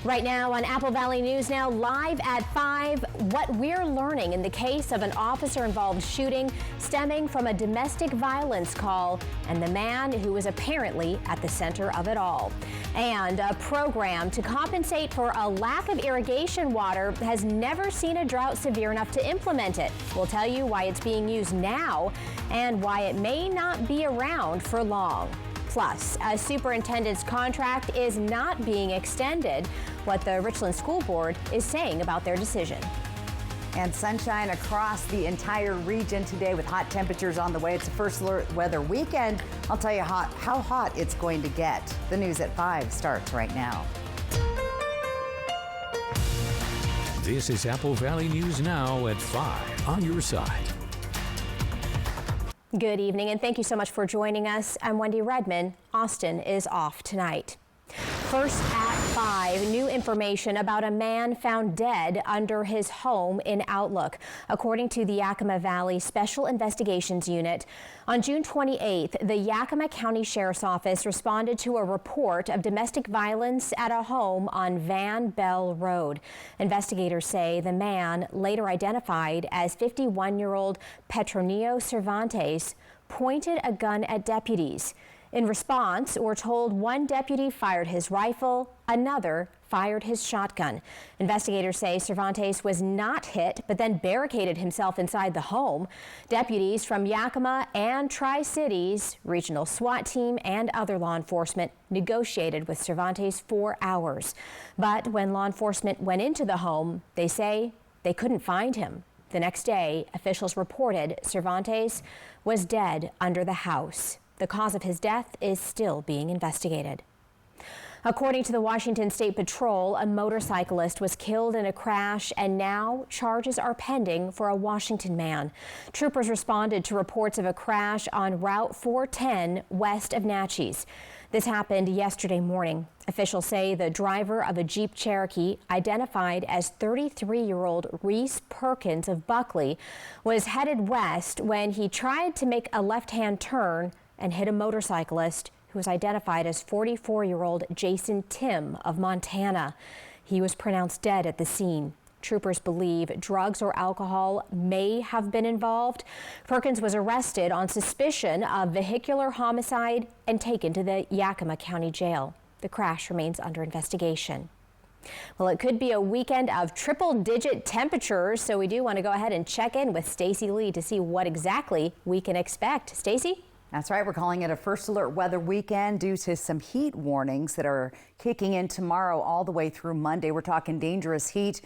Right now on Apple Valley News Now, live at 5, what we're learning in the case of an officer-involved shooting stemming from a domestic violence call and the man who was apparently at the center of it all. And a program to compensate for a lack of irrigation water has never seen a drought severe enough to implement it. We'll tell you why it's being used now and why it may not be around for long. Plus, a superintendent's contract is not being extended. What the Richland School Board is saying about their decision. And sunshine across the entire region today with hot temperatures on the way. It's a first alert weather weekend. I'll tell you how hot it's going to get. The news at 5 starts right now. This is Apple Valley News Now at 5 on your side. Good evening, and thank you so much for joining us. I'm Wendy Redman. Austin is off tonight. First at 5, new information about a man found dead under his home in Outlook. According to the Yakima Valley Special Investigations Unit, on June 28th, the Yakima County Sheriff's Office responded to a report of domestic violence at a home on Van Bell Road. Investigators say the man, later identified as 51-year-old Petronio Cervantes, pointed a gun at deputies. In response, we're told one deputy fired his rifle, another fired his shotgun. Investigators say Cervantes was not hit, but then barricaded himself inside the home. Deputies from Yakima and Tri-Cities, regional SWAT team, and other law enforcement negotiated with Cervantes for hours. But when law enforcement went into the home, they say they couldn't find him. The next day, officials reported Cervantes was dead under the house. The cause of his death is still being investigated. According to the Washington State Patrol, a motorcyclist was killed in a crash, and now charges are pending for a Washington man. Troopers responded to reports of a crash on Route 410 west of Natchez. This happened yesterday morning. Officials say the driver of a Jeep Cherokee, identified as 33-year-old Reese Perkins of Buckley, was headed west when he tried to make a left-hand turn and hit a motorcyclist who was identified as 44-year-old Jason Tim of Montana. He was pronounced dead at the scene. Troopers believe drugs or alcohol may have been involved. Perkins was arrested on suspicion of vehicular homicide and taken to the Yakima County Jail. The crash remains under investigation. Well, it could be a weekend of triple-digit temperatures, so we do want to go ahead and check in with Stacy Lee to see what exactly we can expect. Stacy? That's right. We're calling it a first alert weather weekend due to some heat warnings that are kicking in tomorrow all the way through Monday. We're talking dangerous heat.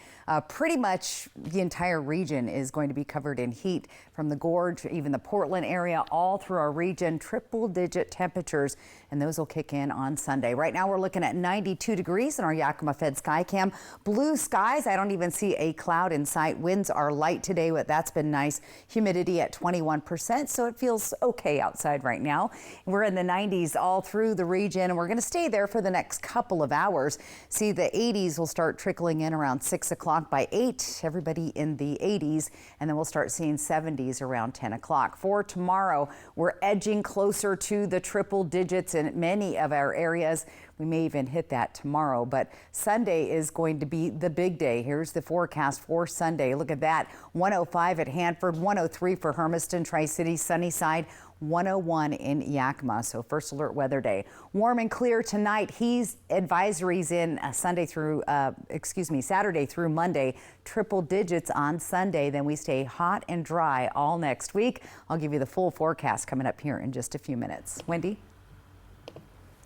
Pretty much the entire region is going to be covered in heat, from the Gorge, even the Portland area, all through our region. Triple-digit temperatures, and those will kick in on Sunday. Right now we're looking at 92 degrees in our Yakima Fed Skycam. Blue skies. I don't even see a cloud in sight. Winds are light today, but that's been nice. Humidity at 21%, so it feels okay outside right now. We're in the 90s all through the region, and we're going to stay there for the next couple of hours. See, the 80s will start trickling in around 6 o'clock. By 8, everybody in the 80s, and then we'll start seeing 70s around 10 o'clock. For tomorrow, we're edging closer to the triple digits in many of our areas. We may even hit that tomorrow, but Sunday is going to be the big day. Here's the forecast for Sunday. Look at that. 105 at Hanford, 103 for Hermiston, Tri-Cities, Sunnyside, 101 in Yakima. So first alert weather day. Warm and clear tonight. He's advisories in Saturday through Monday. Triple digits on Sunday. Then we stay hot and dry all next week. I'll give you the full forecast coming up here in just a few minutes. Wendy?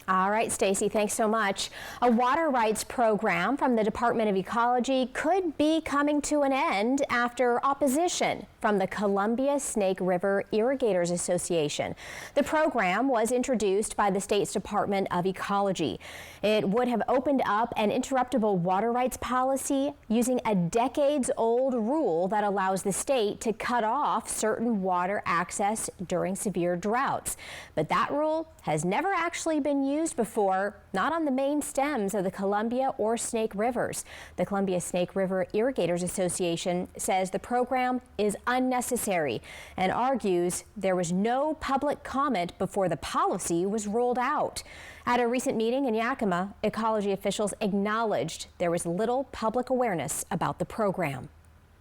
All right, Stacy, thanks so much. A water rights program from the Department of Ecology could be coming to an end after opposition from the Columbia Snake River Irrigators Association. The program was introduced by the state's Department of Ecology. It would have opened up an interruptible water rights policy using a decades-old rule that allows the state to cut off certain water access during severe droughts. But that rule has never actually been used used before, not on the main stems of the Columbia or Snake Rivers. The Columbia Snake River Irrigators Association says the program is unnecessary and argues there was no public comment before the policy was rolled out. At a recent meeting in Yakima, ecology officials acknowledged there was little public awareness about the program.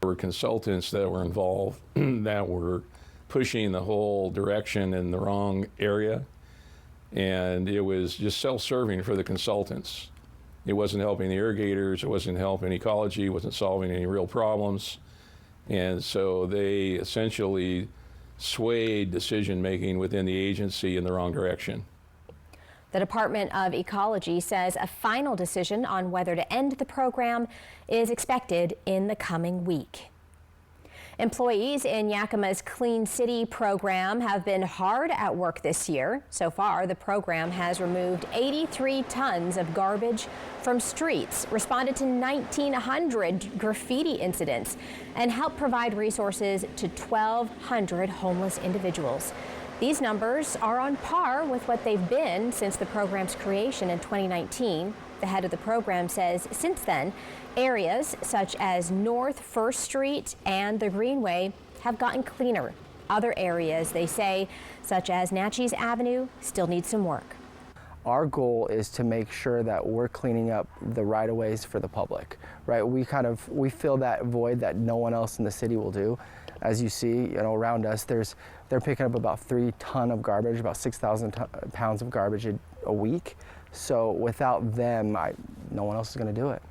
There were consultants that were involved that were pushing the whole direction in the wrong area, and it was just self-serving for the consultants. It wasn't helping the irrigators, it wasn't helping ecology, it wasn't solving any real problems, and so they essentially swayed decision-making within the agency in the wrong direction. The Department of Ecology says a final decision on whether to end the program is expected in the coming week. Employees in Yakima's Clean City program have been hard at work this year. So far, the program has removed 83 tons of garbage from streets, responded to 1,900 graffiti incidents, and helped provide resources to 1,200 homeless individuals. These numbers are on par with what they've been since the program's creation in 2019. The head of the program says since then, areas such as North 1st Street and the Greenway have gotten cleaner. Other areas, they say, such as Natchez Avenue, still need some work. Our goal is to make sure that we're cleaning up the right-of-ways for the public, right? We fill that void that no one else in the city will do. As you see, around us, they're picking up about 3 tons of garbage, about 6,000 pounds of garbage a week. So without them, no one else is going to do it.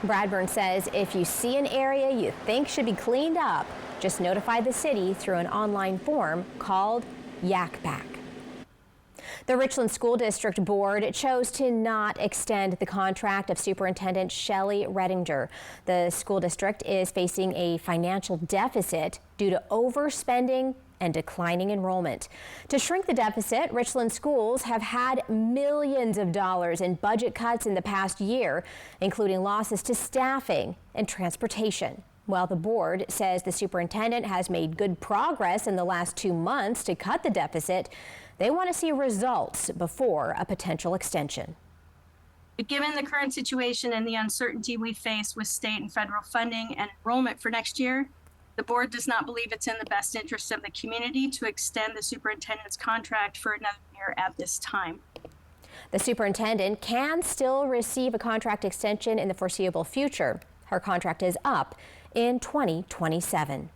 Bradburn says if you see an area you think should be cleaned up, just notify the city through an online form called YakBack. The Richland School District Board chose to not extend the contract of Superintendent Shelley Redinger. The school district is facing a financial deficit due to overspending and declining enrollment. To shrink the deficit, Richland schools have had millions of dollars in budget cuts in the past year, including losses to staffing and transportation. While the board says the superintendent has made good progress in the last 2 months to cut the deficit, they want to see results before a potential extension. Given the current situation and the uncertainty we face with state and federal funding and enrollment for next year, the board does not believe it's in the best interest of the community to extend the superintendent's contract for another year at this time. The superintendent can still receive a contract extension in the foreseeable future. Her contract is up in 2027.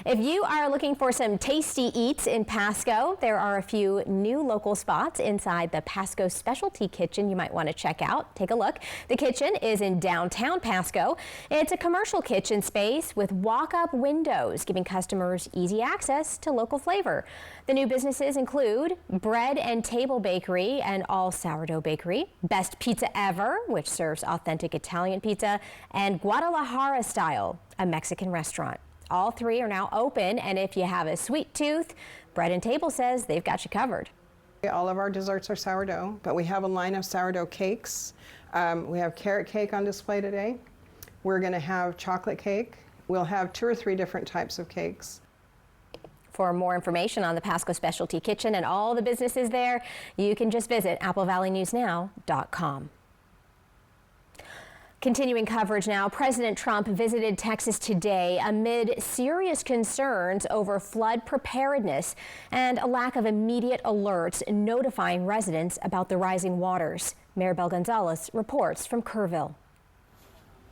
If you are looking for some tasty eats in Pasco, there are a few new local spots inside the Pasco Specialty Kitchen you might want to check out. Take a look. The kitchen is in downtown Pasco. It's a commercial kitchen space with walk-up windows, giving customers easy access to local flavor. The new businesses include Bread and Table Bakery and All Sourdough Bakery, Best Pizza Ever, which serves authentic Italian pizza, and Guadalajara Style, a Mexican restaurant. All 3 are now open, and if you have a sweet tooth, Bread and Table says they've got you covered. All of our desserts are sourdough, but we have a line of sourdough cakes. We have carrot cake on display today. We're going to have chocolate cake. We'll have 2 or 3 different types of cakes. For more information on the Pasco Specialty Kitchen and all the businesses there, you can just visit AppleValleyNewsNow.com. Continuing coverage now, President Trump visited Texas today amid serious concerns over flood preparedness and a lack of immediate alerts notifying residents about the rising waters. Maribel Gonzalez reports from Kerrville.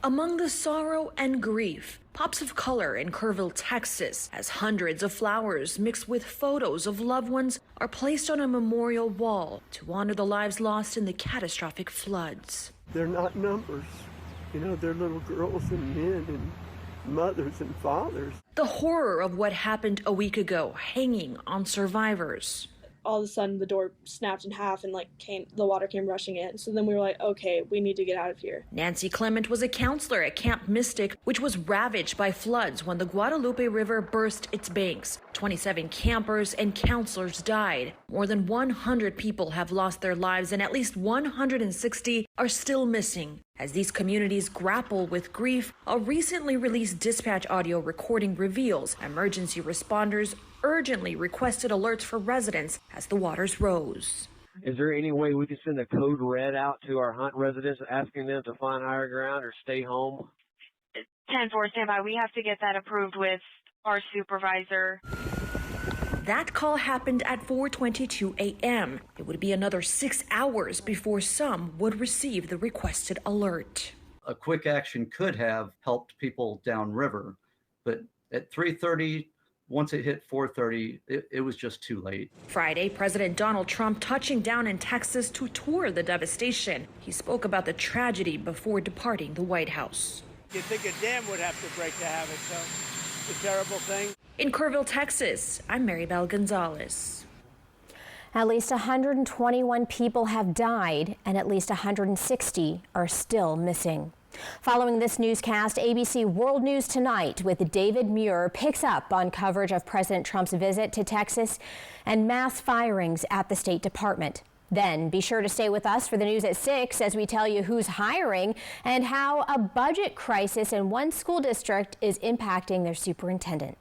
Among the sorrow and grief, pops of color in Kerrville, Texas, as hundreds of flowers mixed with photos of loved ones are placed on a memorial wall to honor the lives lost in the catastrophic floods. They're not numbers. They're little girls and men and mothers and fathers. The horror of what happened a week ago hanging on survivors. All of a sudden the door snapped in half and the water came rushing in. So then we were like, okay, we need to get out of here. Nancy Clement was a counselor at Camp Mystic, which was ravaged by floods when the Guadalupe River burst its banks. 27 campers and counselors died. More than 100 people have lost their lives and at least 160 are still missing. As these communities grapple with grief, a recently released dispatch audio recording reveals emergency responders urgently requested alerts for residents as the waters rose. Is there any way we can send a code red out to our Hunt residents asking them to find higher ground or stay home? 10-4 standby. We have to get that approved with our supervisor. That call happened at 4:22 a.m. It would be another 6 hours before some would receive the requested alert. A quick action could have helped people downriver, but at 3:30, once it hit 4:30, it was just too late. Friday, President Donald Trump touching down in Texas to tour the devastation. He spoke about the tragedy before departing the White House. You'd think a dam would have to break to have it, so it's a terrible thing. In Kerrville, Texas, I'm Maribel Gonzalez. At least 121 people have died and at least 160 are still missing. Following this newscast, ABC World News Tonight with David Muir picks up on coverage of President Trump's visit to Texas and mass firings at the State Department. Then be sure to stay with us for the news at 6 as we tell you who's hiring and how a budget crisis in one school district is impacting their superintendent.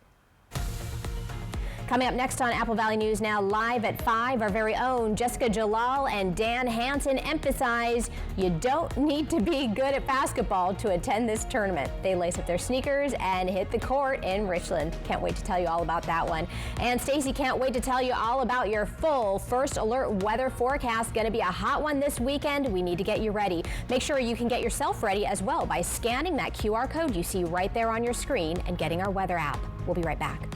Coming up next on Apple Valley News Now live at 5, our very own Jessica Jalal and Dan Hansen emphasize you don't need to be good at basketball to attend this tournament. They lace up their sneakers and hit the court in Richland. Can't wait to tell you all about that one. And Stacy can't wait to tell you all about your full First Alert weather forecast. Going to be a hot one this weekend. We need to get you ready. Make sure you can get yourself ready as well by scanning that QR code you see right there on your screen and getting our weather app. We'll be right back.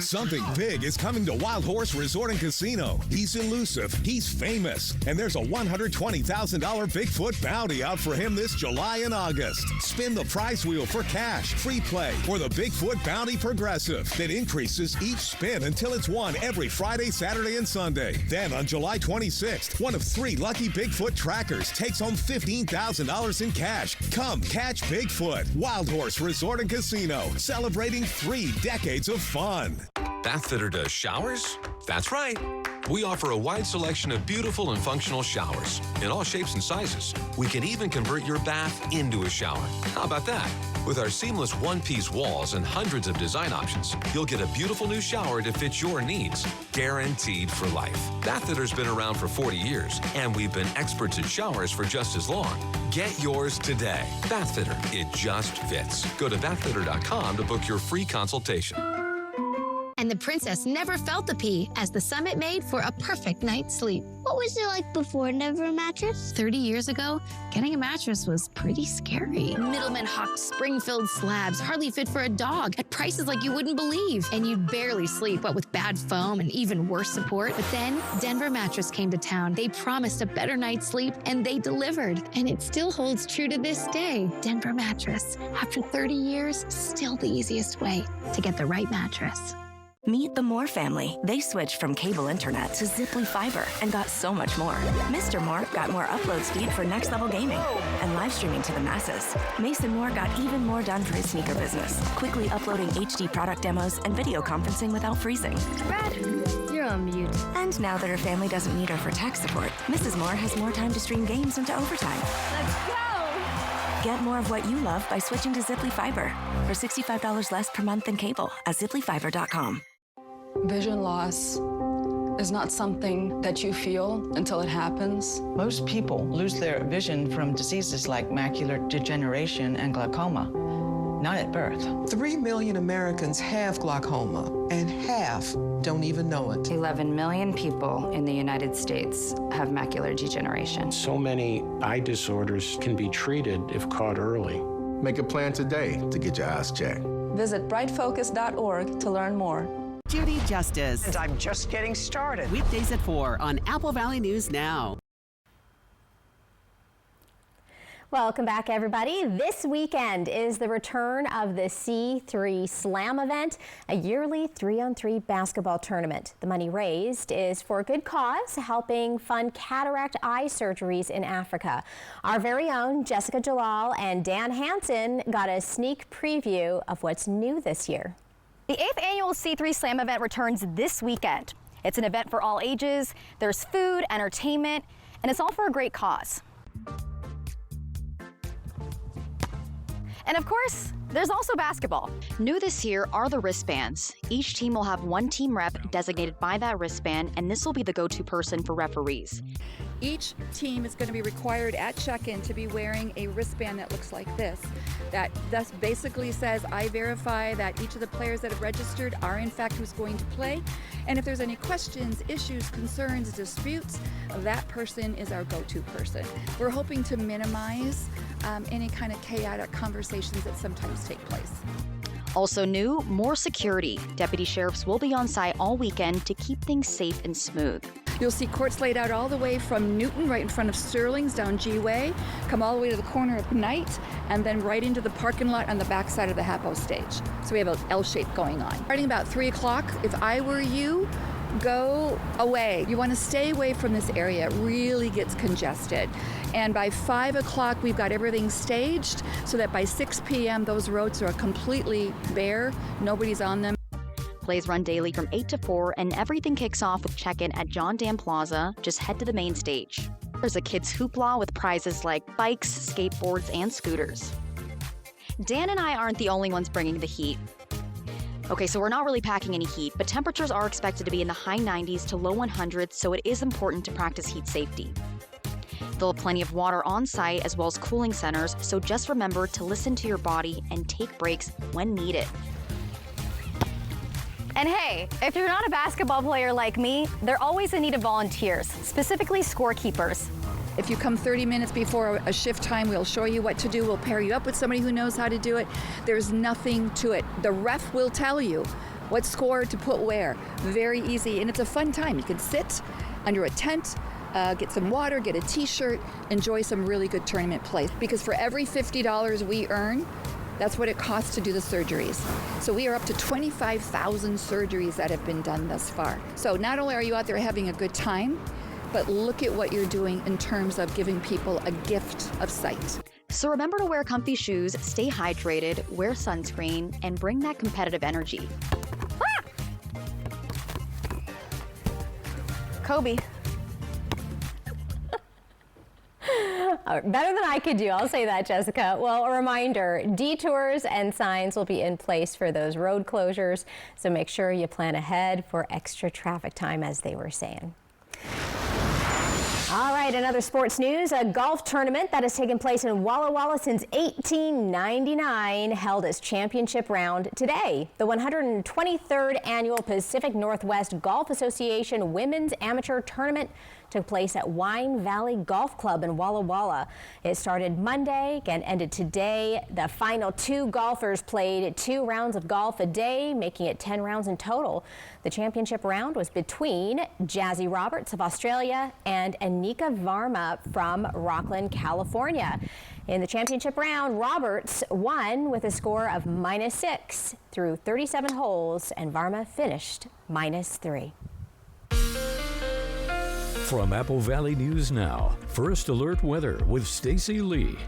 Something big is coming to Wild Horse Resort and Casino. He's elusive, he's famous, and there's a $120,000 Bigfoot bounty out for him this July and August. Spin the prize wheel for cash, free play, or the Bigfoot Bounty Progressive that increases each spin until it's won every Friday, Saturday, and Sunday. Then on July 26th, one of 3 lucky Bigfoot trackers takes home $15,000 in cash. Come catch Bigfoot. Wild Horse Resort and Casino, celebrating 3 decades of fun. Bathfitter does showers? That's right. We offer a wide selection of beautiful and functional showers in all shapes and sizes. We can even convert your bath into a shower. How about that? With our seamless one-piece walls and hundreds of design options, you'll get a beautiful new shower to fit your needs, guaranteed for life. Bathfitter's been around for 40 years, and we've been experts at showers for just as long. Get yours today. Bathfitter, it just fits. Go to bathfitter.com to book your free consultation. And the princess never felt the pee as the Summit made for a perfect night's sleep. What was it like before? Never a mattress? 30 years ago, getting a mattress was pretty scary. Middlemen hawked spring-filled slabs, hardly fit for a dog, at prices like you wouldn't believe. And you'd barely sleep, what with bad foam and even worse support. But then Denver Mattress came to town. They promised a better night's sleep, and they delivered. And it still holds true to this day. Denver Mattress. After 30 years, still the easiest way to get the right mattress. Meet the Moore family. They switched from cable internet to Ziply Fiber and got so much more. Mr. Moore got more upload speed for next level gaming and live streaming to the masses. Mason Moore got even more done for his sneaker business, quickly uploading HD product demos and video conferencing without freezing. Brad, you're on mute. And now that her family doesn't need her for tech support, Mrs. Moore has more time to stream games into overtime. Let's go! Get more of what you love by switching to Ziply Fiber for $65 less per month than cable at ziplyfiber.com. Vision loss is not something that you feel until it happens. Most people lose their vision from diseases like macular degeneration and glaucoma, not at birth. 3 million Americans have glaucoma, and half don't even know it. 11 million people in the United States have macular degeneration. So many eye disorders can be treated if caught early. Make a plan today to get your eyes checked. Visit brightfocus.org to learn more. Judy Justice. And I'm just getting started. Weekdays at 4 on Apple Valley News Now. Welcome back, everybody. This weekend is the return of the C3 Slam event, a yearly 3-on-3 basketball tournament. The money raised is for a good cause, helping fund cataract eye surgeries in Africa. Our very own Jessica Jalal and Dan Hansen got a sneak preview of what's new this year. The 8th annual C3 Slam event returns this weekend. It's an event for all ages, there's food, entertainment, and it's all for a great cause. And of course, There's also basketball. New this year are the wristbands. Each team will have one team rep designated by that wristband, and this will be the go-to person for referees. Each team is going to be required at check-in to be wearing a wristband that looks like this. That thus basically says, I verify that each of the players that have registered are in fact who's going to play. And if there's any questions, issues, concerns, disputes, that person is our go-to person. We're hoping to minimize any kind of chaotic conversations that sometimes take place. Also new, more security. Deputy sheriffs will be on site all weekend to keep things safe and smooth. You'll see courts laid out all the way from Newton, right in front of Sterling's, down G-Way, come all the way to the corner of Knight, and then right into the parking lot on the back side of the Hapo stage. So we have an L shape going on. Starting about 3 o'clock, if I were you, go away. You want to stay away from this area. It really gets congested. And by 5 o'clock, we've got everything staged so that by 6 p.m., those roads are completely bare. Nobody's on them. Plays run daily from 8 to 4, and everything kicks off with check-in at John Dam Plaza. Just head to the main stage. There's a kids' hoopla with prizes like bikes, skateboards, and scooters. Dan and I aren't the only ones bringing the heat. Okay, so we're not really packing any heat, but temperatures are expected to be in the high 90s to low 100s, so it is important to practice heat safety. They'll have plenty of water on site as well as cooling centers, so just remember to listen to your body and take breaks when needed. And hey, if you're not a basketball player like me, they're always in need of volunteers, specifically scorekeepers. If you come 30 minutes before a shift time, we'll show you what to do. We'll pair you up with somebody who knows how to do it. There's nothing to it. The ref will tell you what score to put where. Very easy, and it's a fun time. You can sit under a tent, get some water, get a t-shirt, enjoy some really good tournament play. Because for every $50 we earn, that's what it costs to do the surgeries. So we are up to 25,000 surgeries that have been done thus far. So not only are you out there having a good time, but look at what you're doing in terms of giving people a gift of sight. So remember to wear comfy shoes, stay hydrated, wear sunscreen, and bring that competitive energy. Kobe. Better than I could do, I'll say that, Jessica. Well, a reminder, detours and signs will be in place for those road closures, so make sure you plan ahead for extra traffic time, as they were saying. All right, another sports news. A golf tournament that has taken place in Walla Walla since 1899 held its championship round today. The 123rd Annual Pacific Northwest Golf Association Women's Amateur Tournament took place at Wine Valley Golf Club in Walla Walla. It started Monday and ended today. The final 2 golfers played 2 rounds of golf a day, making it 10 rounds in total. The championship round was between Jazzy Roberts of Australia and Anika Varma from Rockland, California. In the championship round, Roberts won with a score of -6 through 37 holes, and Varma finished -3. From Apple Valley News Now, First Alert Weather with Stacy Lee.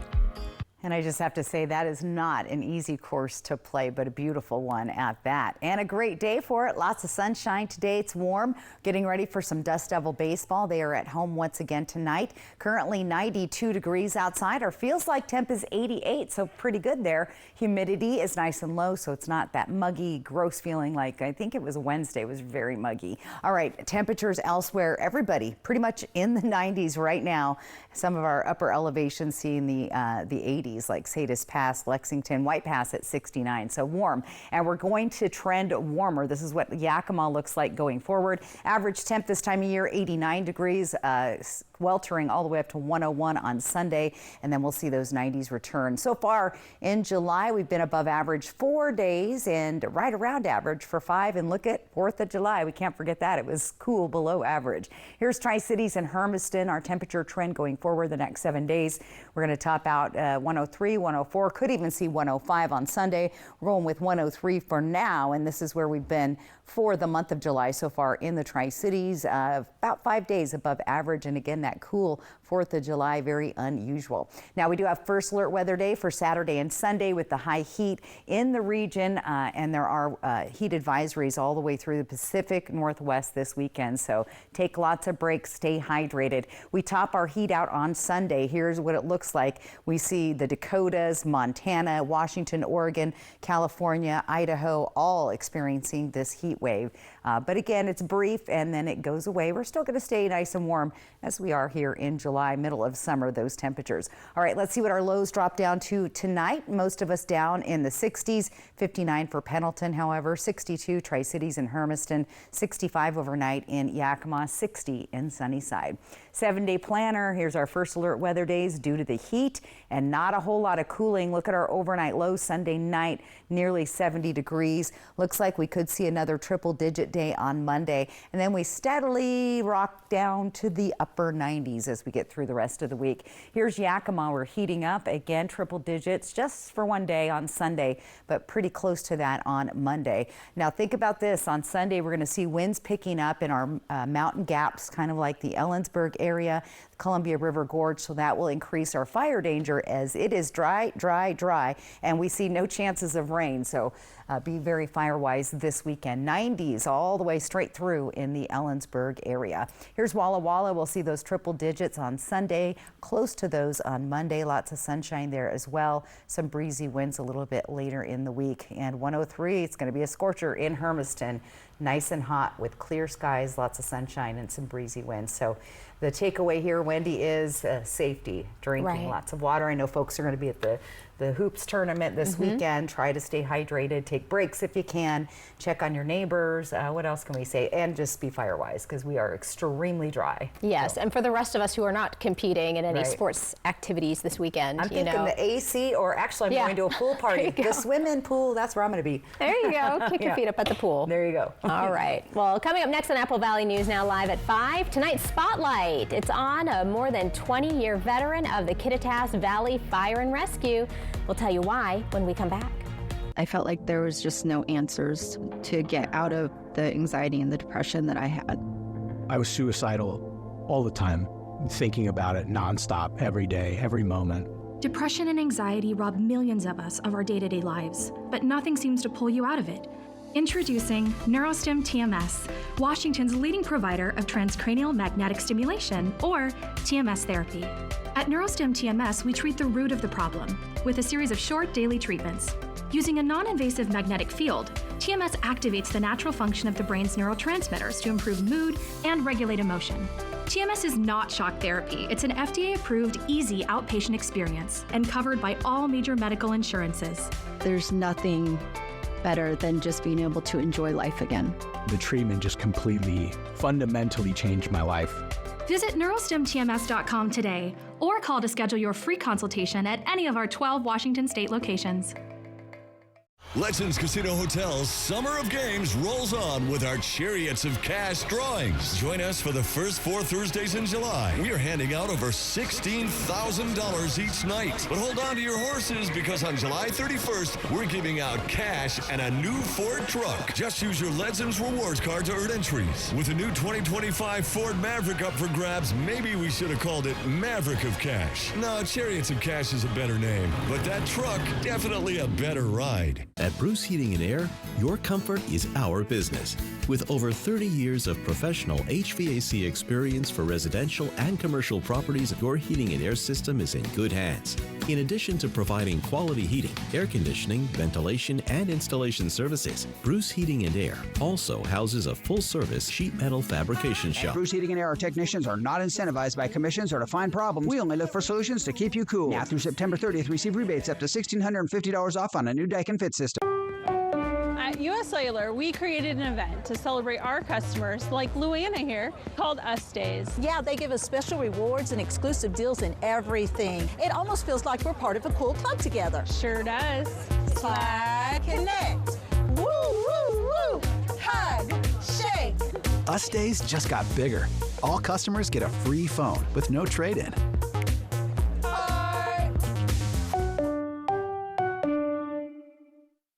And I just have to say that is not an easy course to play, but a beautiful one at that. And a great day for it. Lots of sunshine today. It's warm. Getting ready for some Dust Devil baseball. They are at home once again tonight. Currently 92 degrees outside. Our feels like temp is 88, so pretty good there. Humidity is nice and low, so it's not that muggy, gross feeling like I think it was Wednesday. It was very muggy. All right, temperatures elsewhere. Everybody pretty much in the 90s right now. Some of our upper elevations seeing the 80s. Like Sadish Pass, Lexington, White Pass at 69, so warm. And we're going to trend warmer. This is what Yakima looks like going forward. Average temp this time of year, 89 degrees, sweltering all the way up to 101 on Sunday, and then we'll see those 90s return. So far in July, we've been above average 4 days and right around average for 5. And look at 4th of July. We can't forget that. It was cool below average. Here's Tri-Cities and Hermiston, our temperature trend going forward the next 7 days. We're going to top out 103, 104, could even see 105 on Sunday. We're going with 103 for now, and this is where we've been for the month of July so far in the Tri-Cities, about 5 days above average. And again, that cool 4th of July, very unusual. Now, we do have first alert weather day for Saturday and Sunday with the high heat in the region, and there are heat advisories all the way through the Pacific Northwest this weekend. So take lots of breaks, stay hydrated. We top our heat out on Sunday. Here's what it looks like. We see the Dakotas, Montana, Washington, Oregon, California, Idaho, all experiencing this heat wave. But again, it's brief and then it goes away. We're still going to stay nice and warm as we are here in July, middle of summer, those temperatures. All right, let's see what our lows drop down to tonight. Most of us down in the 60s, 59 for Pendleton, however, 62 Tri-Cities and Hermiston, 65 overnight in Yakima, 60 in Sunnyside. 7-day planner. Here's our first alert weather days due to the heat and not a whole lot of cooling. Look at our overnight low Sunday night, nearly 70 degrees. Looks like we could see another triple-digit day on Monday. And then we steadily rock down to the upper 90s as we get through the rest of the week. Here's Yakima. We're heating up again, triple digits just for one day on Sunday, but pretty close to that on Monday. Now think about this. On Sunday, we're going to see winds picking up in our mountain gaps, kind of like the Ellensburg area, Columbia River Gorge, so that will increase our fire danger as it is dry, and we see no chances of rain. So be very fire-wise this weekend. 90s all the way straight through in the Ellensburg area. Here's Walla Walla. We'll see those triple digits on Sunday, close to those on Monday. Lots of sunshine there as well. Some breezy winds a little bit later in the week. And 103, it's going to be a scorcher in Hermiston. Nice and hot with clear skies, lots of sunshine and some breezy winds. So the takeaway here, Wendy, is safety, drinking lots of water. I know folks are going to be at the hoops tournament this weekend. Try to stay hydrated, take breaks if you can, check on your neighbors. What else can we say? And just be fire-wise because we are extremely dry. Yes, so. And for the rest of us who are not competing in any sports activities this weekend, I'm thinking the AC, or actually I'm going to a pool party. The swim-in pool, that's where I'm going to be. There you go. Kick your feet up at the pool. There you go. All right. Well, coming up next on Apple Valley News Now live at 5, tonight's Spotlight. It's on a more than 20-year veteran of the Kittitas Valley Fire and Rescue. We'll tell you why when we come back. I felt like there was just no answers to get out of the anxiety and the depression that I had. I was suicidal all the time, thinking about it nonstop, every day, every moment. Depression and anxiety rob millions of us of our day-to-day lives, but nothing seems to pull you out of it. Introducing NeuroStim TMS, Washington's leading provider of transcranial magnetic stimulation, or TMS therapy. At NeuroStim TMS, we treat the root of the problem with a series of short daily treatments. Using a non-invasive magnetic field, TMS activates the natural function of the brain's neurotransmitters to improve mood and regulate emotion. TMS is not shock therapy. It's an FDA-approved, easy outpatient experience and covered by all major medical insurances. There's nothing better than just being able to enjoy life again. The treatment just completely, fundamentally changed my life. Visit neurostimtms.com today or call to schedule your free consultation at any of our 12 Washington state locations. Legends Casino Hotel's Summer of Games rolls on with our Chariots of Cash drawings. Join us for the first 4 Thursdays in July. We are handing out over $16,000 each night. But hold on to your horses because on July 31st, we're giving out cash and a new Ford truck. Just use your Legends Rewards card to earn entries. With a new 2025 Ford Maverick up for grabs, maybe we should have called it Maverick of Cash. No, Chariots of Cash is a better name, but that truck, definitely a better ride. At Bruce Heating and Air, your comfort is our business. With over 30 years of professional HVAC experience for residential and commercial properties, your heating and air system is in good hands. In addition to providing quality heating, air conditioning, ventilation, and installation services, Bruce Heating and Air also houses a full-service sheet metal fabrication shop. At Bruce Heating and Air, our technicians are not incentivized by commissions or to find problems. We only look for solutions to keep you cool. Now through September 30th, receive rebates up to $1,650 off on a new Daikin Fit system. At US Cellular, we created an event to celebrate our customers, like Luana here, called Us Days. Yeah, they give us special rewards and exclusive deals and everything. It almost feels like we're part of a cool club together. Sure does. Slide, connect. Woo, woo, woo. Hug, shake. Us Days just got bigger. All customers get a free phone with no trade-in.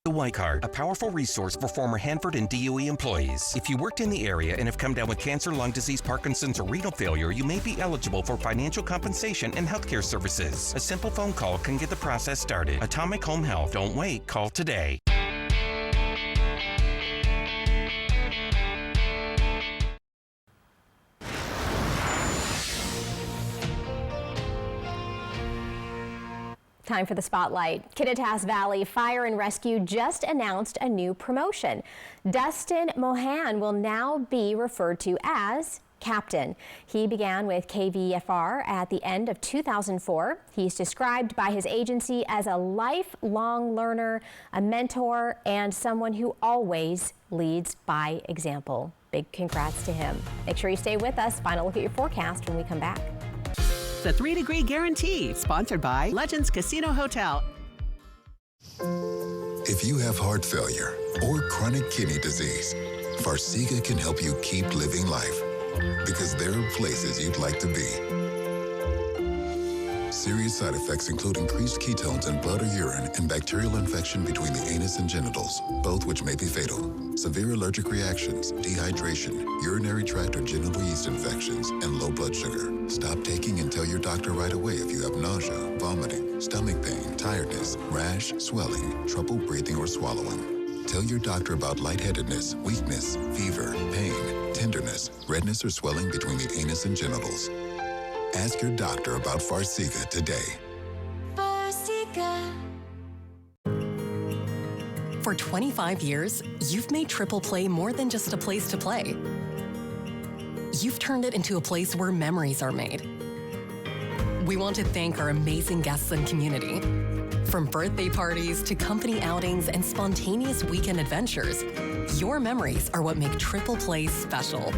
The White Card, a powerful resource for former Hanford and DOE employees. If you worked in the area and have come down with cancer, lung disease, Parkinson's, or renal failure, you may be eligible for financial compensation and healthcare services. A simple phone call can get the process started. Atomic Home Health. Don't wait. Call today. Time for the spotlight. Kittitas Valley Fire and Rescue just announced a new promotion. Dustin Mohan will now be referred to as Captain. He began with KVFR at the end of 2004. He's described by his agency as a lifelong learner, a mentor, and someone who always leads by example. Big congrats to him. Make sure you stay with us. Final look at your forecast when we come back. The 3-Degree Guarantee, sponsored by Legends Casino Hotel. If you have heart failure or chronic kidney disease, Farxiga can help you keep living life, because there are places you'd like to be. Serious side effects include increased ketones in blood or urine and bacterial infection between the anus and genitals, both which may be fatal. Severe allergic reactions, dehydration, urinary tract or genital yeast infections, and low blood sugar. Stop taking and tell your doctor right away if you have nausea, vomiting, stomach pain, tiredness, rash, swelling, trouble breathing or swallowing. Tell your doctor about lightheadedness, weakness, fever, pain, tenderness, redness or swelling between the anus and genitals. Ask your doctor about Farxiga today. Farxiga. For 25 years, you've made Triple Play more than just a place to play. You've turned it into a place where memories are made. We want to thank our amazing guests and community. From birthday parties to company outings and spontaneous weekend adventures, your memories are what make Triple Play special.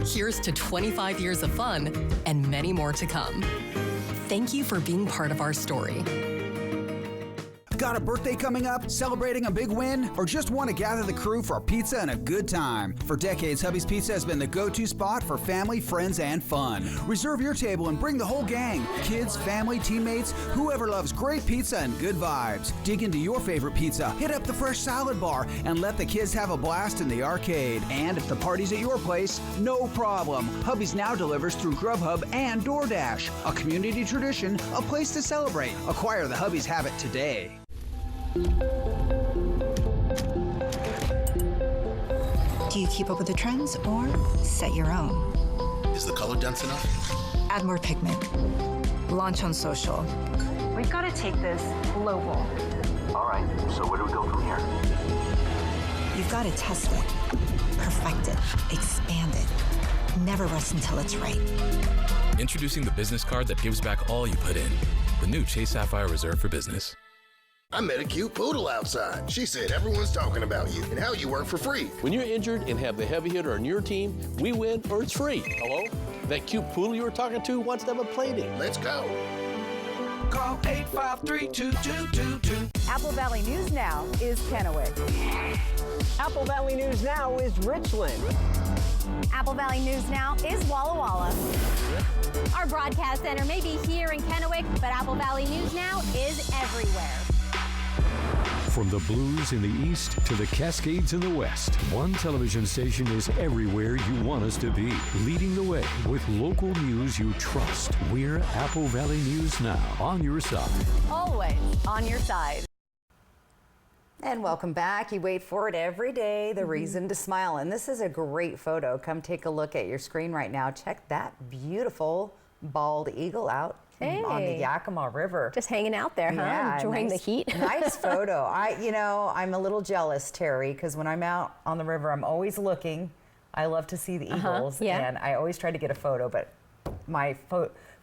Here's to 25 years of fun and many more to come. Thank you for being part of our story. Got a birthday coming up, celebrating a big win, or just want to gather the crew for a pizza and a good time? For decades, Hubby's Pizza has been the go-to spot for family, friends, and fun. Reserve your table and bring the whole gang. Kids, family, teammates, whoever loves great pizza and good vibes. Dig into your favorite pizza, hit up the fresh salad bar, and let the kids have a blast in the arcade. And if the party's at your place, no problem. Hubby's now delivers through Grubhub and DoorDash. A community tradition, a place to celebrate. Acquire the Hubby's habit today. Do you keep up with the trends or set your own? Is the color dense enough? Add more pigment. Launch on social. We've got to take this global. All right, so where do we go from here? You've got to test it, perfect it, expand it. Never rest until it's right. Introducing the business card that gives back all you put in. The new Chase Sapphire Reserve for Business. I met a cute poodle outside. She said everyone's talking about you and how you work for free. When you're injured and have the heavy hitter on your team, we win or it's free. Hello? That cute poodle you were talking to wants to have a play date. Let's go. Call 853-2222. Apple Valley News Now is Kennewick. Apple Valley News Now is Richland. Apple Valley News Now is Walla Walla. Our broadcast center may be here in Kennewick, but Apple Valley News Now is everywhere. From the Blues in the east to the Cascades in the west, one television station is everywhere you want us to be. Leading the way with local news you trust. We're Apple Valley News Now, on your side. Always on your side. And welcome back. You wait for it every day, the reason to smile. And this is a great photo. Come take a look at your screen right now. Check that beautiful bald eagle out. Hey. On the Yakima River. Just hanging out there, huh? Yeah, enjoying the heat. Nice photo. I'm a little jealous, Terry, because when I'm out on the river, I'm always looking. I love to see the eagles, and I always try to get a photo, but my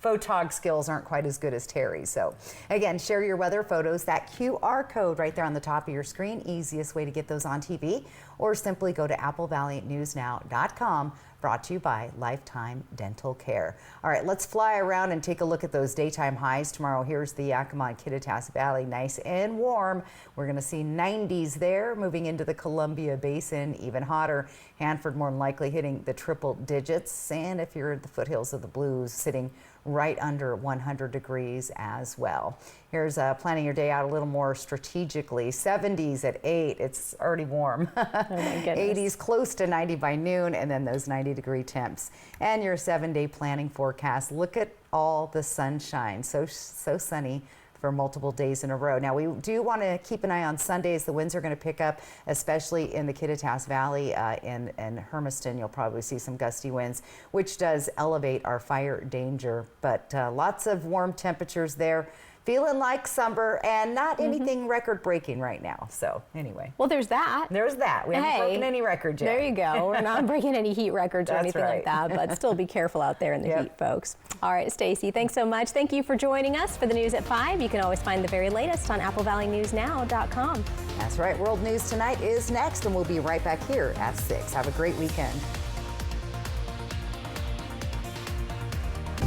photog skills aren't quite as good as Terry. So again, share your weather photos. That QR code right there on the top of your screen, easiest way to get those on TV. or simply go to applevalleynewsnow.com. Brought to you by Lifetime Dental Care. All right, let's fly around and take a look at ththose daytime highs tomorrow. Here's the Yakima and Kittitas Valley, nice and warm. We're going to see 90s there, moving into the Columbia Basin, even hotter. Hanford more than likely hitting the triple digits. And if you're at the foothills of the Blues, sitting right under 100 degrees as well. Here's planning your day out a little more strategically. 70s at 8. It's already warm. Oh my goodness. 80s close to 90 by noon, and then those 90-degree temps. And your 7-day planning forecast. Look at all the sunshine. So sunny for multiple days in a row. Now, we do want to keep an eye on Sundays. The winds are going to pick up, especially in the Kittitas Valley and Hermiston. You'll probably see some gusty winds, which does elevate our fire danger. But lots of warm temperatures there. Feeling like summer, and not anything record-breaking right now. So anyway. Well, there's that. There's that. We haven't broken any records yet. There you go. We're not breaking any heat records or That's anything right. like that, but still be careful out there in the heat, folks. All right, Stacy, thanks so much. Thank you for joining us for the news at 5. You can always find the very latest on AppleValleyNewsNow.com. That's right. World News Tonight is next, and we'll be right back here at 6. Have a great weekend.